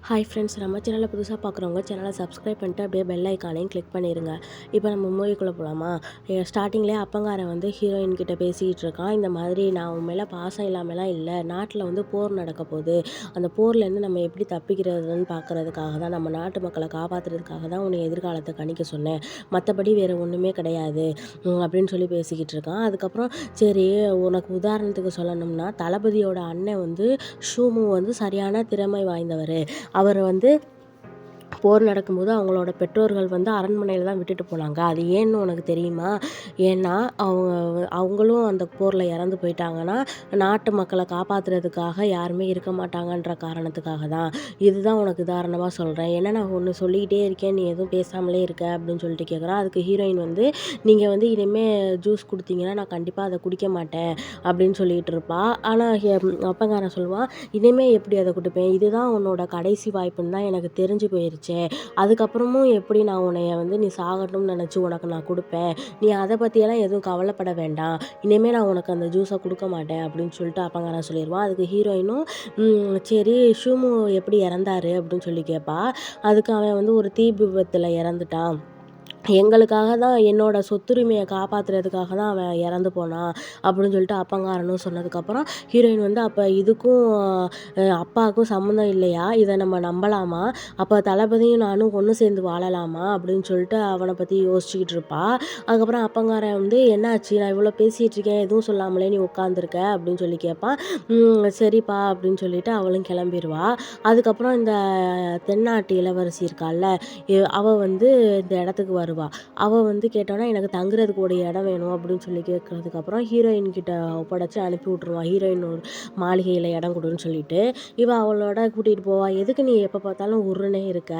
Hi friends, நம்ம சேனலை புதுசாக பார்க்குறவங்க சேனலை சப்ஸ்கிரைப் பண்ணிட்டு அப்படியே பெல் ஐக்கானையும் கிளிக் பண்ணிடுங்க. இப்போ நம்ம மூவிக்குள்ளே போகலாமா? ஸ்டார்டிங்லேயே அப்பங்காரன் வந்து ஹீரோயின் கிட்ட பேசிக்கிட்டு இருக்கான். இந்த மாதிரி நான் உன் மேலே பாசம் இல்லாமலாம் இல்லை, நாட்டில் வந்து போர் நடக்க போகுது, அந்த போர்லேருந்து நம்ம எப்படி தப்பிக்கிறதுன்னு பார்க்குறதுக்காக தான், நம்ம நாட்டு மக்களை காப்பாற்றுறதுக்காக தான் உன்னை எதிர்காலத்தை கணிக்க சொன்னேன், மற்றபடி வேறு ஒன்றுமே கிடையாது அப்படின்னு சொல்லி பேசிக்கிட்டு இருக்கான். அதுக்கப்புறம் சரி, உனக்கு உதாரணத்துக்கு சொல்லணும்னா தளபதியோட அண்ணன் வந்து ஷூமு வந்து சரியான திறமை வாய்ந்தவர். அவர் வந்து போர் நடக்கும்போது அவங்களோட பெற்றோர்கள் வந்து அரண்மனையில் தான் விட்டுட்டு போனாங்க. அது ஏன்னு உனக்கு தெரியுமா? ஏன்னா அவங்களும் அந்த போரில் இறந்து போயிட்டாங்கன்னா நாட்டு மக்களை காப்பாற்றுறதுக்காக யாருமே இருக்க மாட்டாங்கன்ற காரணத்துக்காக தான். இதுதான் உனக்கு உதாரணமாக சொல்கிறேன். ஏன்னா நான் ஒன்று சொல்லிக்கிட்டே இருக்கேன், நீ எதுவும் பேசாமலே இருக்க அப்படின்னு சொல்லிட்டு கேட்குறான். அதுக்கு ஹீரோயின் வந்து நீங்கள் வந்து இனிமேல் ஜூஸ் கொடுத்தீங்கன்னா நான் கண்டிப்பாக அதை குடிக்க மாட்டேன் அப்படின்னு சொல்லிகிட்டு இருப்பா. ஆனால் அப்பங்காரன் சொல்லுவான், இனிமேல் எப்படி அதை குடிப்பேன், இதுதான் உன்னோட கடைசி வாய்ப்புன்னு தான் எனக்கு தெரிஞ்சு போயிருச்சு, அதுக்கப்புறமும் எப்படி நான் உன்னைய வந்து நீ சாகணும்னு நினச்சி உனக்கு நான் கொடுப்பேன், நீ அதை பற்றியெல்லாம் எதுவும் கவலைப்பட வேண்டாம், இனிமேல் நான் உனக்கு அந்த ஜூஸை கொடுக்க மாட்டேன் அப்படின்னு சொல்லிட்டு அப்பங்காரன் சொல்லிடுவான். அதுக்கு ஹீரோயினும் சரி ஷூமு எப்படி இறந்தாரு அப்படின்னு சொல்லி கேட்பா. அதுக்கு அவன் வந்து ஒரு தீ விபத்தில் இறந்துட்டான், எங்களுக்காக தான், என்னோட சொத்துரிமையை காப்பாற்றுறதுக்காக தான் அவன் இறந்து போனான் அப்படின்னு சொல்லிட்டு அப்பங்காரனும் சொன்னதுக்கப்புறம் ஹீரோயின் வந்து அப்போ இதுக்கும் அப்பாவுக்கும் சம்மந்தம் இல்லையா, இதை நம்ம நம்பலாமா, அப்போ தளபதியும் நானும் ஒன்று சேர்ந்து வாழலாமா அப்படின்னு சொல்லிட்டு அவனை பற்றி யோசிச்சுக்கிட்டு இருப்பா. அதுக்கப்புறம் அப்பங்காரன் வந்து என்னாச்சு, நான் இவ்வளோ பேசிகிட்டு இருக்கேன் எதுவும் சொல்லாமலே நீ உட்காந்துருக்க அப்படின்னு சொல்லி கேட்பான். சரிப்பா அப்படின்னு சொல்லிட்டு அவளும் கிளம்பிடுவா. அதுக்கப்புறம் இந்த தென்னாட்டு இளவரசி இருக்கால்ல, அவள் வந்து இந்த இடத்துக்கு வருவா. அவள் வந்து கேட்டோன்னா எனக்கு தங்குறதுக்கு ஒரு இடம் வேணும் அப்படின்னு சொல்லி கேட்கறதுக்கப்புறம் ஹீரோயின் கிட்ட ஒப்படைச்சி அனுப்பி விட்ருவான். ஹீரோயின் ஒரு மாளிகையில் இடம் கொடுன்னு சொல்லிட்டு இவள் அவளோட கூட்டிகிட்டு போவா. எதுக்கு நீ எப்போ பார்த்தாலும் உருன்னே இருக்க,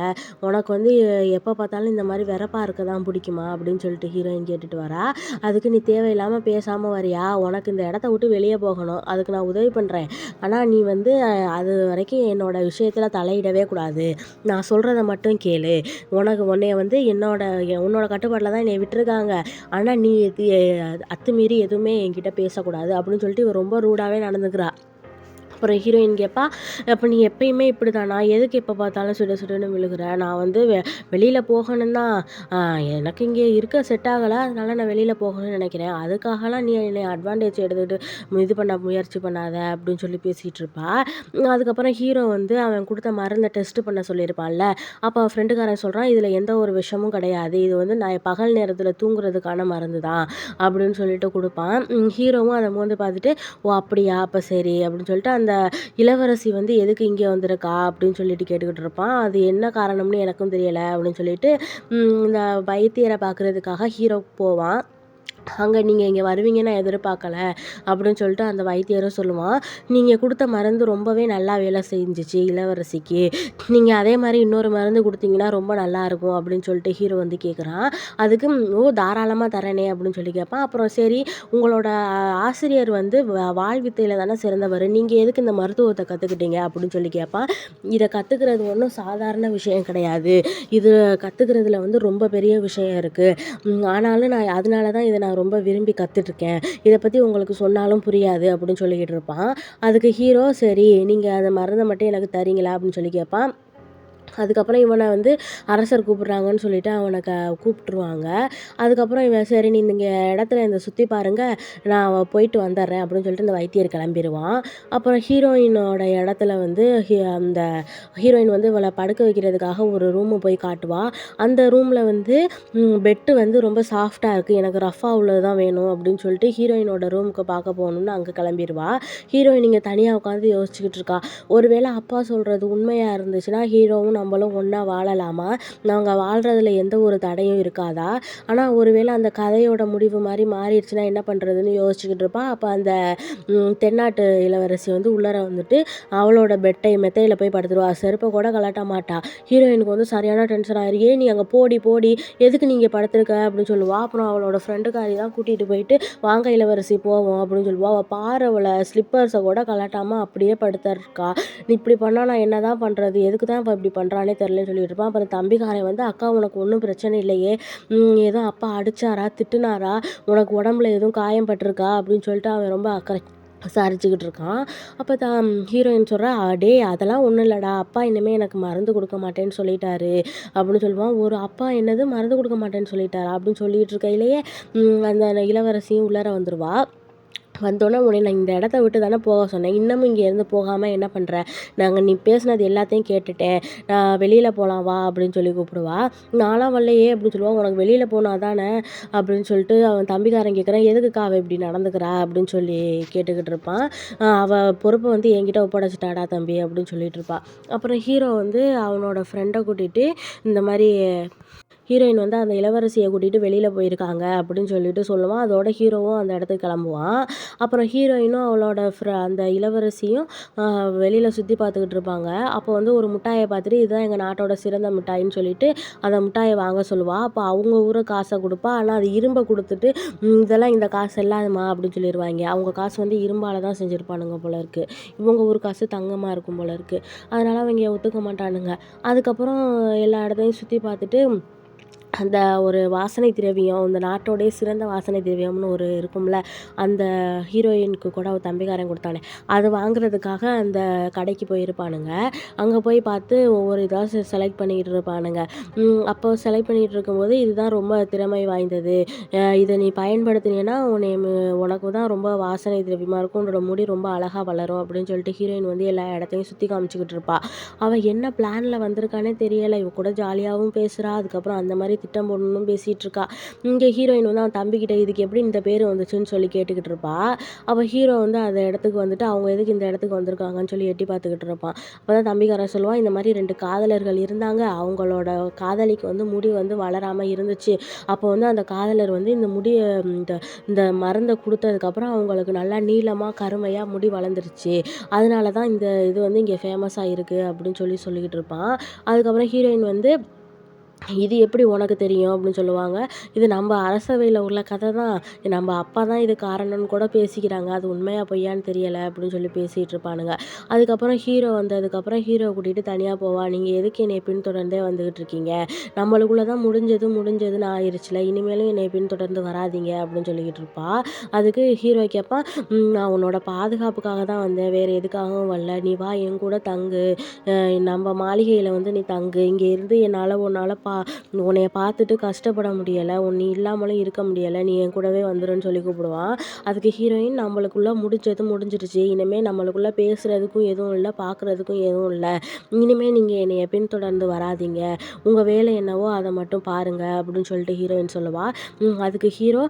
உனக்கு வந்து எப்போ பார்த்தாலும் இந்த மாதிரி வெறப்பாக இருக்க தான் பிடிக்குமா அப்படின்னு சொல்லிட்டு ஹீரோயின் கேட்டுட்டு வரா. அதுக்கு நீ தேவையில்லாமல் பேசாமல் வரியா, உனக்கு இந்த இடத்த விட்டு வெளியே போகணும், அதுக்கு நான் உதவி பண்ணுறேன், ஆனால் நீ வந்து அது வரைக்கும் என்னோட விஷயத்தில் தலையிடவே கூடாது, நான் சொல்கிறத மட்டும் கேளு, உன்னைய வந்து உன்னோட கட்டுப்பாட்டில் தான் என்னை விட்டுருக்காங்க, ஆனால் நீ அத்துமீறி எதுவுமே என்கிட்ட பேசக்கூடாது அப்படின்னு சொல்லிட்டு இவ ரொம்ப ரூடாகவே நடந்துக்கிறா. அப்புறம் ஹீரோயின் கேட்பா, அப்போ நீ எப்பயுமே இப்படி தானா, எதுக்கு எப்போ பார்த்தாலும் சுட சுடன்னு விழுகிற, நான் வந்து வெளியில் போகணும் தான், எனக்கு இங்கே இருக்க செட் ஆகலை, அதனால நான் வெளியில் போகணும்னு நினைக்கிறேன், அதுக்காகலாம் நீ என்னை அட்வான்டேஜ் எடுத்துகிட்டு இது பண்ண முயற்சி பண்ணாத அப்படின்னு சொல்லி பேசிகிட்டு இருப்பா. அதுக்கப்புறம் ஹீரோ வந்து அவன் கொடுத்த மருந்தை டெஸ்ட் பண்ண சொல்லியிருப்பான்ல, அப்போ அவன் ஃப்ரெண்டுக்காரன் சொல்கிறான், இதில் எந்த ஒரு விஷமும் கிடையாது, இது வந்து நான் பகல் நேரத்தில் தூங்குறதுக்கான மருந்து தான் அப்படின்னு சொல்லிட்டு கொடுப்பான். ஹீரோவும் அதை வந்து பார்த்துட்டு, ஓ அப்படியா, அப்போ சரி அப்படின்னு சொல்லிட்டு அந்த இளவரசி வந்து எதுக்கு இங்கே வந்திருக்கா அப்படின்னு சொல்லிட்டு கேட்டுக்கிட்டு இருப்பான். அது என்ன காரணம்னு எனக்கும் தெரியலை அப்படின்னு சொல்லிட்டு இந்த வைத்தியரை பார்க்குறதுக்காக ஹீரோ போவான். அங்கே நீங்கள் இங்கே வருவீங்கன்னு நான் எதிர்பார்க்கல அப்படின்னு சொல்லிட்டு அந்த வைத்தியரும் சொல்லுவான். நீங்கள் கொடுத்த மருந்து ரொம்பவே நல்லா வேலை செஞ்சிச்சு இளவரசிக்கு, நீங்கள் அதே மாதிரி இன்னொரு மருந்து கொடுத்தீங்கன்னா ரொம்ப நல்லாயிருக்கும் அப்படின்னு சொல்லிட்டு ஹீரோ வந்து கேட்குறான். அதுக்கு ஓ தாராளமாக தரேனே அப்படின்னு சொல்லி கேட்பான். அப்புறம் சரி, உங்களோட ஆசிரியர் வந்து வாழ்வித்தையில் தானே சிறந்தவர், நீங்கள் எதுக்கு இந்த மருத்துவத்தை கற்றுக்கிட்டீங்க அப்படின்னு சொல்லி கேட்பான். இதை கற்றுக்கிறது ஒன்றும் சாதாரண விஷயம் கிடையாது, இது கற்றுக்கிறதுல வந்து ரொம்ப பெரிய விஷயம் இருக்குது, ஆனாலும் நான் அதனால தான் இதை நான் ரொம்ப விரும்பி கற்றுட்ருக்கேன், இதை பற்றி உங்களுக்கு சொன்னாலும் புரியாது அப்படின்னு சொல்லிக்கிட்டு இருப்பான். அதுக்கு ஹீரோ சரி நீங்கள் அந்த மருந்தை மட்டும் எனக்கு தரீங்களா அப்படின்னு சொல்லி கேட்பான். அதுக்கப்புறம் இவனை வந்து அரசர் கூப்பிட்றாங்கன்னு சொல்லிட்டு அவனை கூப்பிட்ருவாங்க. அதுக்கப்புறம் இவன் சரி நீ இந்த இடத்துல இந்த சுற்றி பாருங்கள், நான் போயிட்டு வந்துடுறேன் அப்படின்னு சொல்லிட்டு இந்த வைத்தியர் கிளம்பிடுவான். அப்புறம் ஹீரோயினோட இடத்துல வந்து அந்த ஹீரோயின் வந்து இவளை படுக்க வைக்கிறதுக்காக ஒரு ரூமை போய் காட்டுவா. அந்த ரூமில் வந்து பெட்டு வந்து ரொம்ப சாஃப்டாக இருக்குது, எனக்கு ரஃபாக உள்ளது தான் வேணும் அப்படின்னு சொல்லிட்டு ஹீரோயினோட ரூமுக்கு பார்க்க போகணுன்னு அங்கே கிளம்பிடுவா. ஹீரோயின் இங்கே தனியாக உட்காந்து யோசிச்சுக்கிட்டு இருக்கா. ஒருவேளை அப்பா சொல்கிறது உண்மையாக இருந்துச்சுன்னா ஹீரோவும் நம்மளும் ஒன்றா வாழலாமா, நாங்கள் வாழ்கிறதுல எந்த ஒரு தடையும் இருக்காதா, ஆனால் ஒருவேளை அந்த கதையோட முடிவு மாதிரி மாறிடுச்சுன்னா என்ன பண்ணுறதுன்னு யோசிச்சுக்கிட்டு இருப்பா. அப்போ அந்த தென்னாட்டு இளவரசி வந்து உள்ளர வந்துட்டு அவளோட மெத்தையில் போய் படுத்துருவா. செருப்பை கூட கலட்ட மாட்டா. ஹீரோயினுக்கு வந்து சரியான டென்ஷன் ஆயிரு. ஏன் நீ அங்கே போடி போடி, எதுக்கு நீங்கள் படுத்துருக்க அப்படின்னு சொல்லுவா. அப்புறம் அவளோட ஃப்ரெண்டுக்காரி தான் கூட்டிகிட்டு போயிட்டு வாங்க இளவரசி போவோம் அப்படின்னு சொல்லுவா. அவள் பாரு, அவளை ஸ்லிப்பர்ஸை கூட கலட்டாமல் அப்படியே படுத்துருக்கா. நீ இப்படி பண்ணால் நான் என்ன தான் பண்ணுறது, எதுக்கு தான் இப்போ இப்படி பண்ணுறானே தெரிலன்னு சொல்லிட்டு இருப்பான். அப்புறம் தம்பிக்காரன் வந்து அக்கா உனக்கு ஒன்றும் பிரச்சனை இல்லையே, ஏதோ அப்பா அடிச்சாரா திட்டுனாரா, உனக்கு உடம்புல எதுவும் காயம் பட்டிருக்கா அப்படின்னு சொல்லிட்டு அவன் ரொம்ப விசாரிச்சுக்கிட்டு இருக்கான். அப்போ ஹீரோயின் சொல்றா, "டேய் அதெல்லாம் ஒன்றும் இல்லைடா, அப்பா இனிமேல் எனக்கு மருந்து கொடுக்க மாட்டேன்னு சொல்லிட்டாரு" அப்படின்னு சொல்லுவான். ஒரு அப்பா என்னது மருந்து கொடுக்க மாட்டேன்னு சொல்லிட்டாரா அப்படின்னு சொல்லிட்டு இருக்கையிலேயே அந்த இளவரசியும் உள்ளார வந்துருவா. வந்தோடனே உன்னை நான் இந்த இடத்த விட்டு தானே போக சொன்னேன், இன்னமும் இங்கேருந்து போகாமல் என்ன பண்ணுற, நீ பேசுனது எல்லாத்தையும் கேட்டுட்டேன், நான் வெளியில் போகலாம் வா அப்படின்னு சொல்லி கூப்பிடுவா. நான்லாம் வரலையே அப்படின்னு சொல்லுவா. உனக்கு வெளியில் போனா தானே அப்படின்னு சொல்லிட்டு அவன் தம்பிக்காரன் கேட்குறான், எதுக்குக்கா அவள் இப்படி நடந்துக்கிறா அப்படின்னு சொல்லி கேட்டுக்கிட்டு இருப்பான். அவள் பொறுப்பை வந்து என்கிட்ட ஒப்படைச்சிட்டாடா தம்பி அப்படின்னு சொல்லிட்டு இருப்பா. அப்புறம் ஹீரோ வந்து அவனோட ஃப்ரெண்டை கூட்டிகிட்டு இந்த மாதிரி ஹீரோயின் வந்து அந்த இளவரசியை கூட்டிகிட்டு வெளியில் போயிருக்காங்க அப்படின்னு சொல்லிட்டு சொல்லுவான். அதோட ஹீரோவும் அந்த இடத்துக்கு கிளம்புவான். அப்புறம் ஹீரோயினும் அவளோட அந்த இளவரசியும் வெளியில் சுற்றி பார்த்துக்கிட்டு இருப்பாங்க. அப்போ வந்து ஒரு மிட்டாயை பார்த்துட்டு இதுதான் எங்கள் நாட்டோட சிறந்த மிட்டாயின்னு சொல்லிட்டு அந்த மிட்டாயை வாங்க சொல்லுவாள். அப்போ அவங்க ஊரை காசை கொடுப்பா. ஆனால் அது இரும்பை கொடுத்துட்டு இதெல்லாம் இந்த காசு இல்லாதம்மா அப்படின்னு சொல்லிடுவாங்க. அவங்க காசு வந்து இரும்பால் தான் செஞ்சுருப்பானுங்க போல இருக்குது. இவங்க ஊர் காசு தங்கமாக இருக்கும் போல இருக்குது. அதனால் அவங்க ஒத்துக்க மாட்டானுங்க. அதுக்கப்புறம் எல்லா இடத்தையும் சுற்றி பார்த்துட்டு அந்த ஒரு வாசனை திரவியம், இந்த நாட்டோடைய சிறந்த வாசனை திரவியம்னு ஒரு இருக்கும்ல, அந்த ஹீரோயினுக்கு கூட அவ தம்பிக்காரன் கொடுத்தானே, அது வாங்குறதுக்காக அந்த கடைக்கு போயிருப்பானுங்க. அங்கே போய் பார்த்து ஒவ்வொரு இதாக செலக்ட் பண்ணிக்கிட்டு இருப்பானுங்க. அப்போ செலக்ட் பண்ணிகிட்டு இருக்கும்போது இதுதான் ரொம்ப திறமை வாய்ந்தது, இதை நீ பயன்படுத்தினீன்னா உனக்கு தான் ரொம்ப வாசனை திரவியமாக இருக்கும், உன்னோட முடி ரொம்ப அழகாக வளரும் அப்படின்னு சொல்லிட்டு ஹீரோயின் வந்து எல்லா இடத்தையும் சுற்றி காமிச்சிக்கிட்டு இருப்பா. அவள் என்ன பிளானில் வந்திருக்கானே தெரியலை. இவ கூட ஜாலியாகவும் பேசுகிறா. அதுக்கப்புறம் அந்த மாதிரி திட்டம் போடணும்னு பேசிகிட்டு இருக்கா. இங்கே ஹீரோயின் வந்து அவன் தம்பிக்கிட்ட இதுக்கு எப்படி இந்த பேர் வந்துச்சுன்னு சொல்லி கேட்டுக்கிட்டு இருப்பா. அப்போ ஹீரோ வந்து அந்த இடத்துக்கு வந்துட்டு அவங்க எதுக்கு இந்த இடத்துக்கு வந்திருக்காங்கன்னு சொல்லி எட்டி பார்த்துக்கிட்டு இருப்பான். அப்போ தான் தம்பிக்காரன் சொல்லுவான், இந்த மாதிரி 2 காதலர்கள் இருந்தாங்க, அவங்களோட காதலிக்கு வந்து முடி வந்து வளராமல் இருந்துச்சு. அப்போ வந்து அந்த காதலர் வந்து இந்த முடியை இந்த இந்த மருந்தை கொடுத்ததுக்கப்புறம் அவங்களுக்கு நல்லா நீளமாக கருமையாக முடி வளர்ந்துருச்சு. அதனால தான் இந்த இது வந்து இங்கே ஃபேமஸாக இருக்குது அப்படின்னு சொல்லிக்கிட்டு இருப்பான். அதுக்கப்புறம் ஹீரோயின் வந்து இது எப்படி உனக்கு தெரியும் அப்படின்னு சொல்லுவாங்க. இது நம்ம அரசவையில் உள்ள கதை தான், நம்ம அப்பா தான் இது காரணம்னு கூட பேசிக்கிறாங்க, அது உண்மையா பொய்யான்னு தெரியலை அப்படின்னு சொல்லி பேசிகிட்டு இருப்பானுங்க. அதுக்கப்புறம் ஹீரோ வந்ததுக்கப்புறம் ஹீரோ கூட்டிகிட்டு தனியாக போவா. நீங்கள் எதுக்கு என்னை பின்தொடர்ந்தே வந்துக்கிட்டு இருக்கீங்க, நம்மளுக்குள்ளே தான் முடிஞ்சதுன்னு ஆயிடுச்சுல, இனிமேலும் என்னை பின்தொடர்ந்து வராதிங்க அப்படின்னு சொல்லிக்கிட்டு இருப்பா. அதுக்கு ஹீரோ கேட்பான், நான் உன்னோட பாதுகாப்புக்காக தான் வந்தேன், வேறு எதுக்காகவும் வரல, நீ வா என் கூட தங்கு, நம்ம மாளிகையில் வந்து நீ தங்கு, இங்கே இருந்து உன்னால் உன்னைய பார்த்துட்டு கஷ்டப்பட முடியலை, நீ இல்லாமலும் இருக்க முடியலை, நீ என் கூடவே வந்துருன்னு சொல்லி கூப்பிடுவான். அதுக்கு ஹீரோயின், நம்மளுக்குள்ளே முடிஞ்சிருச்சு, இனிமேல் நம்மளுக்குள்ளே பேசுகிறதுக்கும் எதுவும் இல்லை, பார்க்குறதுக்கும் எதுவும் இல்லை, இனிமேல் நீங்கள் என்னைய பின்தொடர்ந்து வராதிங்க, உங்கள் வேலை என்னவோ அதை மட்டும் பாருங்கள் அப்படின்னு சொல்லிட்டு ஹீரோயின் சொல்லுவா. அதுக்கு ஹீரோ,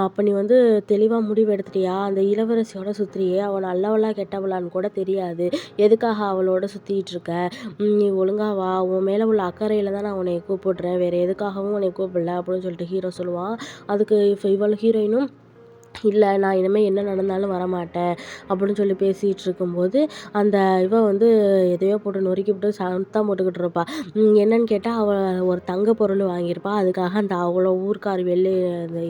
அப்போ நீ வந்து தெளிவாக முடிவு எடுத்துட்டியா, அந்த இளவரசியோட சுற்றியே அவள் நல்லவளா கெட்டவளான்னு கூட தெரியாது, எதுக்காக அவளோட சுற்றிட்டு இருக்க, நீ ஒழுங்கா வா, உன் மேலே உள்ள அக்கறையில் தான் நான் உன்னை கூப்பிடுறேன், வேறு எதுக்காகவும் உன்னை கூப்பிடல அப்படின்னு சொல்லிட்டு ஹீரோ சொல்லுவான். அதுக்கு இவள் ஹீரோயினும், இல்லை நான் இனிமேல் என்ன நடந்தாலும் வரமாட்டேன் அப்படின்னு சொல்லி பேசிகிட்டு இருக்கும்போது அந்த வந்து எதையோ போட்டு நொறுக்கிவிட்டு சத்தம் போட்டுக்கிட்டு இருப்பா. என்னன்னு கேட்டால் அவள் ஒரு தங்க பொருள் வாங்கியிருப்பா. அதுக்காக அந்த அவ்வளோ ஊர்க்கார் அந்த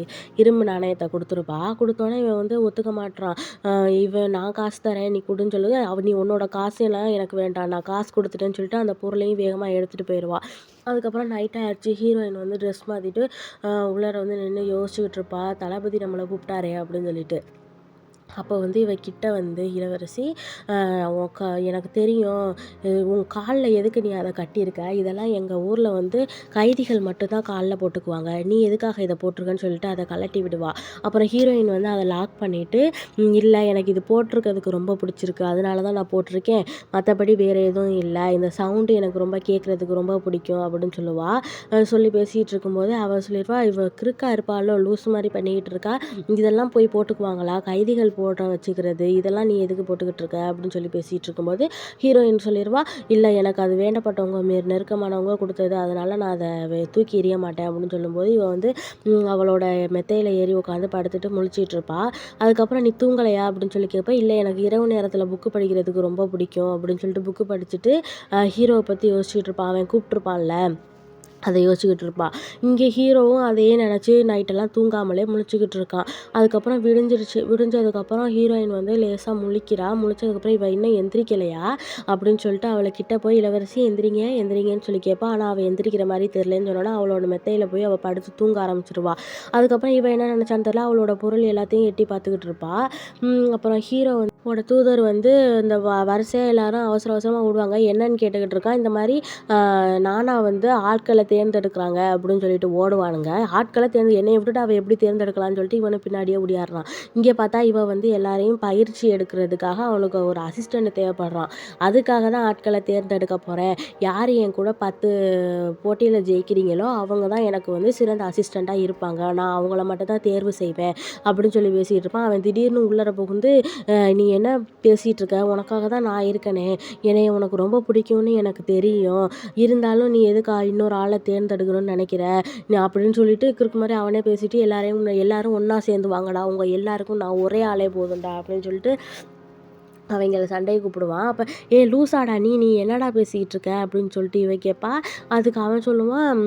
இரும்பு நாணயத்தை கொடுத்துருப்பா. கொடுத்தோன்னே இவன் வந்து ஒத்துக்க மாட்றான். நான் காசு தரேன் நீ கொடுன்னு சொல்லுது. நீ உன்னோட காசெல்லாம் எனக்கு வேண்டாம், நான் காசு கொடுத்துட்டேன்னு சொல்லிட்டு அந்த பொருளையும் வேகமாக எடுத்துகிட்டு போயிடுவா. அதுக்கப்புறம் நைட் ஆயிடுச்சு. ஹீரோயின் வந்து ட்ரெஸ் மாற்றிட்டு உள்ளார வந்து நின்று யோசிச்சுக்கிட்டு இருப்பா, தளபதி நம்மளை கூப்பிட்டாரே அப்படின்னு சொல்லிட்டு. அப்போ வந்து இவகிட்ட வந்து இளவரசி, எனக்கு தெரியும், உன் காலில் எதுக்கு நீ அதை கட்டியிருக்க, இதெல்லாம் எங்கள் ஊரில் வந்து கைதிகள் மட்டும்தான் காலில் போட்டுக்குவாங்க, நீ எதுக்காக இதை போட்டிருக்கன்னு சொல்லிட்டு அதை கழட்டி விடுவா. அப்புறம் ஹீரோயின் வந்து அதை லாக் பண்ணிவிட்டு, இல்லை எனக்கு இது போட்டிருக்கிறதுக்கு ரொம்ப பிடிச்சிருக்கு, அதனால தான் நான் போட்டிருக்கேன், மற்றபடி வேறு எதுவும் இல்லை, இந்த சவுண்டு எனக்கு ரொம்ப கேட்குறதுக்கு ரொம்ப பிடிக்கும் அப்படின்னு சொல்லுவாள். சொல்லி பேசிகிட்டு இருக்கும்போது அவள் சொல்லிடுவா, இவ கிறுக்கா இருப்பாளோ, லூஸ் மாதிரி பண்ணிக்கிட்டு இருக்கா, இதெல்லாம் போய் போட்டுக்குவாங்களா, கைதிகள் போட வச்சுக்கிறது, இதெல்லாம் நீ எதுக்கு போட்டுக்கிட்டு இருக்க அப்படின்னு சொல்லி பேசிகிட்டு இருக்கும்போது ஹீரோயின் சொல்லிடுவா, இல்லை எனக்கு அது வேண்டப்பட்டவங்க நெருக்கமானவங்க கொடுத்தது, அதனால் நான் அதை தூக்கி எறிய மாட்டேன் அப்படின்னு சொல்லும்போது இவள் வந்து அவளோட மெத்தையில் ஏறி உட்காந்து படுத்துட்டு முழிச்சிட்டு இருப்பா. அதுக்கப்புறம் நீ தூங்கலையா அப்படின்னு சொல்லி கேட்பேன். இல்லை எனக்கு இரவு நேரத்தில் புக்கு படிக்கிறதுக்கு ரொம்ப பிடிக்கும் அப்படின்னு சொல்லிட்டு புக்கு படிச்சுட்டு ஹீரோவை பற்றி யோசிச்சுட்டு இருப்பான். அவன் கூப்பிட்ருப்பான்ல, அதை யோசிச்சுக்கிட்டு இருப்பாள். இங்கே ஹீரோவும் அதையே நினச்சி நைட்டெல்லாம் தூங்காமலே முழிச்சுக்கிட்டு இருக்கான். அதுக்கப்புறம் விடிஞ்சதுக்கப்புறம் ஹீரோயின் வந்து லேசாக முழிக்கிறா. முழிச்சதுக்கப்புறம் இவள் இன்னும் எந்திரிக்கலையா அப்படின்னு சொல்லிட்டு அவளை கிட்ட போய், இளவரசி எந்திரிங்கன்னு சொல்லி கேட்பா. ஆனால் அவள் எந்திரிக்கிற மாதிரி தெரிலன்னு சொன்னோன்னா அவளோட மெத்தையில் போய் அவள் படுத்து தூங்க ஆரம்பிச்சிருவா. அதுக்கப்புறம் இவள் என்ன நினச்சான்னு தெரியல, அவளோட பொருள் எல்லாத்தையும் எட்டி பார்த்துக்கிட்டு இருப்பா. அப்புறம் ஹீரோ வந்து தூதர் வந்து இந்த வரிசையா எல்லாரும் அவசர அவசரமா ஓடுவாங்க. என்னன்னு கேட்டுக்கிட்டு இருக்கான். இந்த மாரி நானா வந்து ஆட்கள தேர்ந்தெடுக்குறாங்க அப்படின்னு சொல்லிட்டு ஓடுவானுங்க. ஆட்கள என்னைய விட்டுட்டு அவ எப்படி தேர்ந்தெடுக்கலான்னு சொல்லிட்டு இவனு பின்னாடியே ஓடியாடுறான். இங்க பார்த்தா இவ வந்து எல்லாரையும் பயிற்சி எடுக்கிறதுக்காக அவனுக்கு ஒரு அசிஸ்டன்ட் தேவைப்படுறான். அதுக்காக தான் ஆட்கள தேர்ந்தெடுக்க போறேன். யார் என் கூட 10 போட்டியில ஜெயிக்கிறீங்களோ அவங்க தான் எனக்கு வந்து சிறந்த அசிஸ்டன்ட்டா இருப்பாங்க. நான் அவங்கள மட்டும் தான் தேர்வு செய்வேன் அப்படின்னு சொல்லி பேசிட்டு இருப்பான். அவன் திடீர்னு உள்ளார புகுந்து நீ என்ன பேசிட்டு இருக்க? உனக்காக தான் நான் இருக்கனே. என்னைய உனக்கு ரொம்ப பிடிக்கும்னு எனக்கு தெரியும். இருந்தாலும் நீ எதுக்கு இன்னொரு ஆள தேர்ந்தெடுக்கணும்னு நினைக்கிற? நீ அப்படின்னு சொல்லிட்டு கிறுக்கு மாரி அவனே பேசிட்டு எல்லாரும் ஒண்ணா சேர்ந்து வாங்கடா. உங்க எல்லாருக்கும் நான் ஒரே ஆளே போதும்டா அப்படின்னு சொல்லிட்டு அவங்கள சண்டைக்கு கூப்பிடுவான். அப்போ லூசாடா நீ என்னடா பேசிக்கிட்டு இருக்க அப்படின்னு சொல்லிட்டு இவ கேட்பா. அதுக்கு அவன் சொல்லுவான்,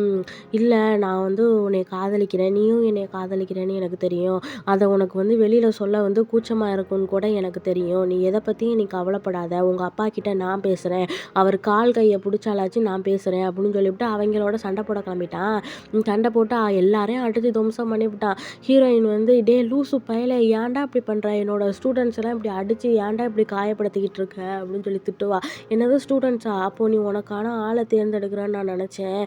இல்லை நான் வந்து உன்னை காதலிக்கிறேன், நீயும் என்னை காதலிக்கிறேன்னு எனக்கு தெரியும். அதை உனக்கு வந்து வெளியில் சொல்ல வந்து கூச்சமாக இருக்கும்னு கூட எனக்கு தெரியும். நீ எதை பற்றியும் நீ கவலைப்படாத. உங்கள் அப்பா கிட்ட நான் பேசுகிறேன். அவர் கால் கையை பிடிச்சாலாச்சும் நான் பேசுகிறேன் அப்படின்னு சொல்லிவிட்டு அவங்களோட சண்டை போட கிளம்பிட்டான். சண்டை போட்டு எல்லாரையும் அடித்து துவம்சம் பண்ணிவிட்டான். ஹீரோயின் வந்து லூசு பயலே ஏன்டா இப்படி பண்ணுற? என்னோட ஸ்டூடெண்ட்ஸ் எல்லாம் இப்படி அடித்து ஏன்டா இப்படி காயப்படுத்திக்கிட்டு இருக்க அப்படின்னு சொல்லி திட்டுவா. என்னது ஸ்டூடெண்ட்ஸா? அப்போ நீ உனக்கான ஆளை தேர்ந்தெடுக்கிறேன்னு நான் நினச்சேன்.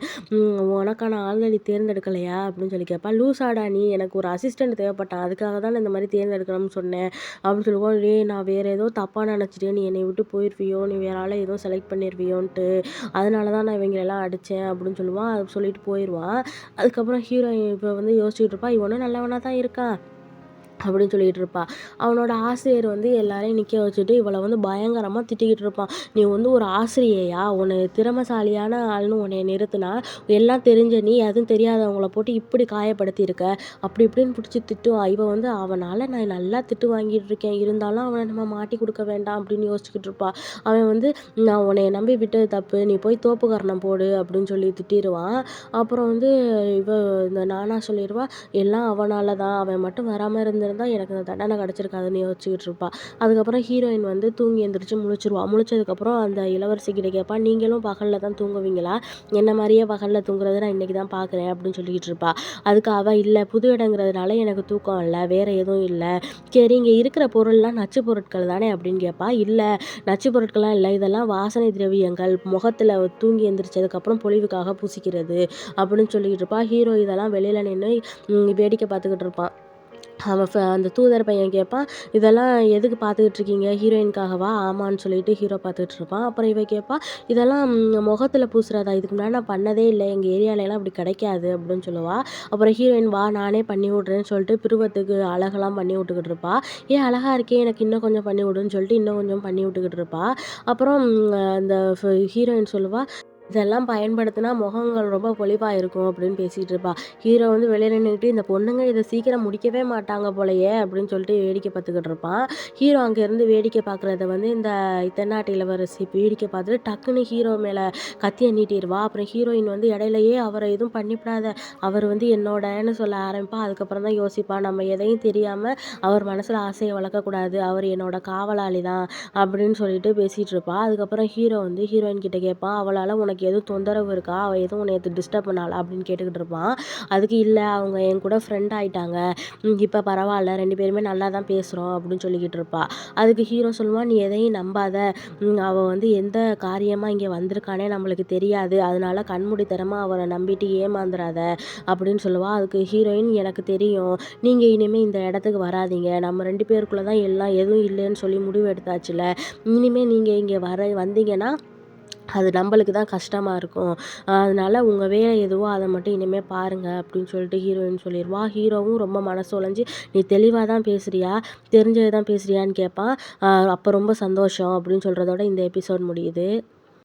உனக்கான ஆளை நீ தேர்ந்தெடுக்கலையா அப்படின்னு சொல்லி கேட்பா. லூசாடா நீ, எனக்கு ஒரு அசிஸ்டன்ட் தேவைப்பட்டான், அதுக்காக தான் இந்த மாதிரி தேர்ந்தெடுக்கணும்னு சொன்னேன் அப்படின்னு சொல்லுவோம். நான் வேற ஏதோ தப்பாக நினச்சிட்டேன், நீ என்னை விட்டு போயிடுவியோ, நீ வேற ஆளை ஏதோ செலக்ட் பண்ணிடுவியோன்ட்டு, அதனால தான் நான் இவங்களெல்லாம் அடித்தேன் அப்படின்னு சொல்லுவான். அது சொல்லிட்டு போயிடுவான். அதுக்கப்புறம் ஹீரோயின் இப்போ வந்து யோசிச்சுட்டு இருப்பா, இவனும் நல்லவனாக தான் இருக்கான் அப்படின்னு சொல்லிட்டு இருப்பா. அவனோட ஆசிரியர் வந்து எல்லாரையும் நிற்க வச்சுட்டு இவளை வந்து பயங்கரமாக திட்டிக்கிட்டு இருப்பான். நீ வந்து ஒரு ஆசிரியையா? உன்னை திறமைசாலியான ஆள்னு உன்னை நிறுத்தினா எல்லாம் தெரிஞ்ச நீ அதுவும் தெரியாதவங்கள போட்டு இப்படி காயப்படுத்தியிருக்க அப்படி இப்படின்னு பிடிச்சி திட்டுவான். இவ வந்து அவனால் நான் நல்லா திட்டு வாங்கிட்டு இருக்கேன், இருந்தாலும் அவனை நம்ம மாட்டி கொடுக்க வேண்டாம் அப்படின்னு யோசிச்சுக்கிட்டு இருப்பா. அவன் வந்து நான் உன்னை நம்பி விட்டது தப்பு, நீ போய் தோப்புக்கரணம் போடு அப்படின்னு சொல்லி திட்டிடுவான். அப்புறம் வந்து இவ இந்த நானா சொல்லிடுவா, எல்லாம் அவனால தான், அவன் மட்டும் வராமல் இருந்தால் எனக்கு அந்த தண்டனை கிடச்சிருக்காதுன்னு யோசிச்சுக்கிட்டு இருப்பா. அதுக்கப்புறம் ஹீரோயின் வந்து தூங்கி எந்திரிச்சு முழிச்சிருவா. முழிச்சதுக்கப்புறம் அந்த இளவரசி கிட்ட கேட்பா, நீங்களும் பகலில் தான் தூங்குவீங்களா? என்ன மாதிரியே பகலில் தூங்குறத நான் இன்றைக்கி தான் பார்க்குறேன் அப்படின்னு சொல்லிக்கிட்டு இருப்பா. அதுக்கு அவள், இல்லை புது இடங்கிறதுனால எனக்கு தூக்கம் இல்லை, வேறு எதுவும் இல்லை. சரி இங்கே இருக்கிற பொருள்லாம் நச்சு பொருட்கள் தானே அப்படின்னு கேட்பா. இல்லை நச்சு பொருட்கள்லாம் இல்லை, இதெல்லாம் வாசனை திரவியங்கள், முகத்தில் தூங்கி எந்திரிச்சதுக்கப்புறம் பொலிவுக்காக பூசிக்கிறது அப்படின்னு சொல்லிக்கிட்டு இருப்பா. ஹீரோ இதெல்லாம் வெளியில் நின்று வேடிக்கை பார்த்துக்கிட்டு இருப்பான். அவன் அந்த தூதர் பையன் கேட்பான், இதெல்லாம் எதுக்கு பார்த்துக்கிட்டு இருக்கீங்க? ஹீரோயின்காகவா? ஆமான்னு சொல்லிட்டு ஹீரோ பார்த்துக்கிட்டு இருப்பான். அப்புறம் இவ கேட்பா, இதெல்லாம் முகத்தில் பூசுறதா? இதுக்கு முன்னாடி நான் பண்ணதே இல்லை, எங்கள் ஏரியாலலாம் அப்படி கிடைக்காது அப்படின்னு சொல்லுவா. அப்புறம் ஹீரோயின், வா நானே பண்ணி விட்றேன்னு சொல்லிட்டு பிருவத்துக்கு அழகெல்லாம் பண்ணி விட்டுக்கிட்டு இருப்பா. அழகாக இருக்கே, எனக்கு இன்னும் கொஞ்சம் பண்ணி விடுன்னு சொல்லிட்டு இன்னும் கொஞ்சம் பண்ணி விட்டுக்கிட்டு இருப்பா. அப்புறம் அந்த ஹீரோயின் சொல்லுவா, இதெல்லாம் பயன்படுத்தினா முகங்கள் ரொம்ப பொலிவாக இருக்கும் அப்படின்னு பேசிகிட்டு இருப்பா. ஹீரோ வந்து வெளியில் நின்றுட்டு, இந்த பொண்ணுங்க இதை சீக்கிரம் முடிக்கவே மாட்டாங்க போலையே அப்படின்னு சொல்லிட்டு வேடிக்கை பார்த்துக்கிட்டு இருப்பான். ஹீரோ அங்கேருந்து வேடிக்கை பார்க்குறத வந்து இந்த தென்னாட்டு இளவரசி வேடிக்கை பார்த்துட்டு டக்குன்னு ஹீரோ மேலே கத்தியை நீட்டிடுவா. அப்புறம் ஹீரோயின் வந்து இடையிலையே அவரை எதுவும் பண்ணிவிடாத, அவர் வந்து என்னோடன்னு சொல்ல ஆரம்பிப்பா. அதுக்கப்புறம் தான் யோசிப்பா, நம்ம எதையும் தெரியாமல் அவர் மனசில் ஆசையை வளர்க்கக்கூடாது, அவர் என்னோட காவலாளி தான் அப்படின்னு சொல்லிட்டு பேசிகிட்டு இருப்பா. அதுக்கப்புறம் ஹீரோ வந்து ஹீரோயின் கிட்ட கேட்பான், அவளால் உனக்கு எதுவும் தொந்தரவு இருக்கா? அவள் எதுவும் உன்னை டிஸ்டர்ப் பண்ணாளா அப்படின்னு கேட்டுக்கிட்டு இருப்பான். அதுக்கு இல்லை, அவங்க என் கூட ஃப்ரெண்ட் ஆகிட்டாங்க, இப்போ பரவாயில்ல, 2 பேருமே நல்லா தான் பேசுகிறோம் அப்படின்னு சொல்லிக்கிட்டு இருப்பா. அதுக்கு ஹீரோ சொல்லுவான், நீ எதையும் நம்பாத, அவள் வந்து எந்த காரியமாக இங்கே வந்திருக்கானே நம்மளுக்கு தெரியாது, அதனால கண்மூடித்தனமாக அவரை நம்பிட்டு ஏமாந்துடாத அப்படின்னு சொல்லுவாள். அதுக்கு ஹீரோயின், எனக்கு தெரியும், நீங்கள் இனிமேல் இந்த இடத்துக்கு வராதீங்க, நம்ம 2 பேருக்குள்ளே தான் எல்லாம், எதுவும் இல்லைன்னு சொல்லி முடிவு எடுத்தாச்சுல, இனிமேல் நீங்கள் இங்கே வந்தீங்கன்னா அது நம்மளுக்கு தான் கஷ்டமாக இருக்கும், அதனால உங்கள் வேலை எதுவோ அதை மட்டும் இனிமேல் பாருங்கள் அப்படின்னு சொல்லிட்டு ஹீரோயின் சொல்லிடுவா. ஹீரோவும் ரொம்ப மனசு உடைஞ்சு, நீ தெளிவாக தான் பேசுகிறியா, தெரிஞ்சது தான் பேசுகிறியான்னு கேட்பான். அப்போ ரொம்ப சந்தோஷம் அப்படின்னு சொல்கிறதோட இந்த எபிசோட் முடியுது.